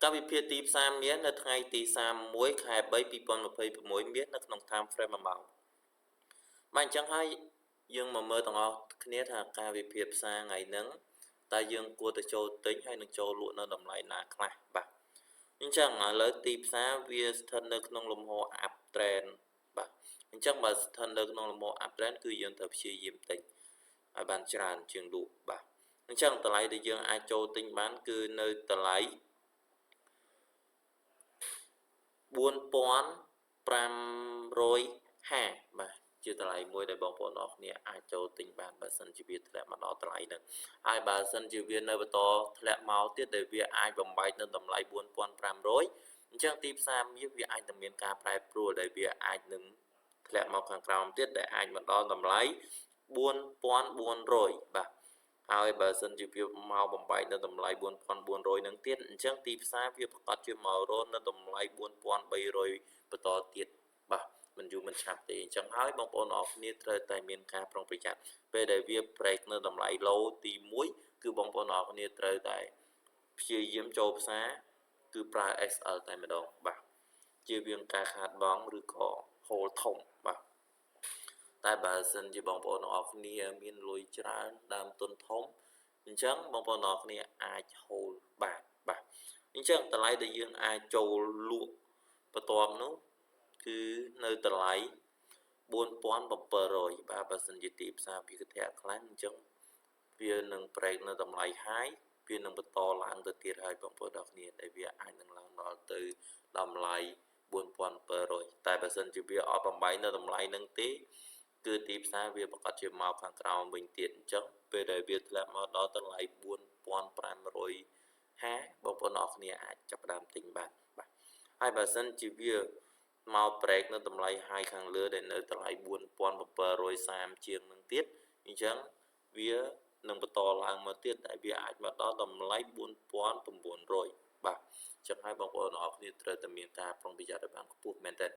ការវិភាគទីផ្សារមាននៅថ្ងៃទី31 ខែ 3 2026 មាននៅក្នុង time frame 1 ម៉ោងបាទអញ្ចឹងហើយយើងមកមើលទាំងអស់គ្នាថាការវិភាគផ្សារថ្ងៃហ្នឹងតើយើងគួរទៅចូលទិញហើយនឹងចូលលក់នៅតម្លៃណាខ្លះបាទអញ្ចឹងឥឡូវទីផ្សារវាស្ថិតនៅក្នុងលំហ uptrend បាទអញ្ចឹងបើស្ថិតនៅក្នុងលំហ uptrend គឺយើងត្រូវព្យាយាមទិញឲ្យបានច្រើនជាងលក់បាទអញ្ចឹងតម្លៃដែលយើងអាចចូលទិញបានគឺនៅតម្លៃ4550បាទជាតម្លៃមួយដែលបងប្អូនអរគ្នាអាចចូលទិញបានបើសិនជាវាធ្លាក់មកដល់តម្លៃហ្នឹងហើយបើសិនជាវានៅបន្តធ្លាក់មកទៀតដែលវាអាចបំបែកនៅតម្លៃ4500អញ្ចឹងទីផ្សារមាសវាអាចនឹងមានការប្រែប្រួលដែលវាអាចនឹងធ្លាក់មកខាងក្រោមទៀតដែលអាចមកដល់តម្លៃ4400បាទហើយបើសិនជាវាមកបំបែកនៅតម្លៃ4400នឹងទៀតអញ្ចឹងទីផ្សារវាប្រកាសជាមករននៅតម្លៃ4300បន្តទៀតបាទមិនយូរមិនឆាប់ទេអញ្ចឹងហើយបងប្អូនអរគ្នាត្រូវតែមានការប្រុងប្រយ័ត្នពេលដែលវា break នៅតម្លៃ low ទី1គឺបងប្អូនអរគ្នាត្រូវតែព្យាយាមចូលផ្សារគឺប្រើ XL តែម្ដងបាទជៀសវាងការខាតបង់ឬក៏ hold ធំបាទតែបើសិនជាបងប្អូនអរគ្នាមានលុយច្រើនដើមទុនធំអញ្ចឹងបងប្អូនអរគ្នាអាច hold បានបាទអញ្ចឹងតម្លៃដែលយើងអាចចូលលក់បន្ទាប់នោះគឺនៅតម្លៃ4700បាទបើសិនជាទីផ្សារវាធ្លាក់ខ្លាំងអញ្ចឹងវានឹង break នៅតម្លៃ high វានឹងបន្តឡើងទៅទៀតហើយបងប្អូនអរគ្នាដែលវាអាចនឹងឡើងដល់ទៅតម្លៃ4700តែបើសិនជាវាអត់បំបែកនៅតម្លៃហ្នឹងទេគឺទីផ្សារវាប្រកាសជាមកខាងក្រោមវិញទៀតអញ្ចឹងពេលដែលវាធ្លាក់មកដល់តម្លៃ4550បងប្អូនអរគ្នាអាចចាប់ផ្ដើមទិញបានបាទហើយបើសិនជាវាមក break នៅតម្លៃ high ខាងលើដែលនៅតម្លៃ4730ជាងនឹងទៀតអញ្ចឹងវានឹងបន្តឡើងមកទៀតតែវាអាចមកដល់តម្លៃ4900បាទអញ្ចឹងហើយបងប្អូនអរគ្នាត្រូវតែមានការប្រុងប្រយ័ត្នឲ្យបានខ្ពស់មែនទែន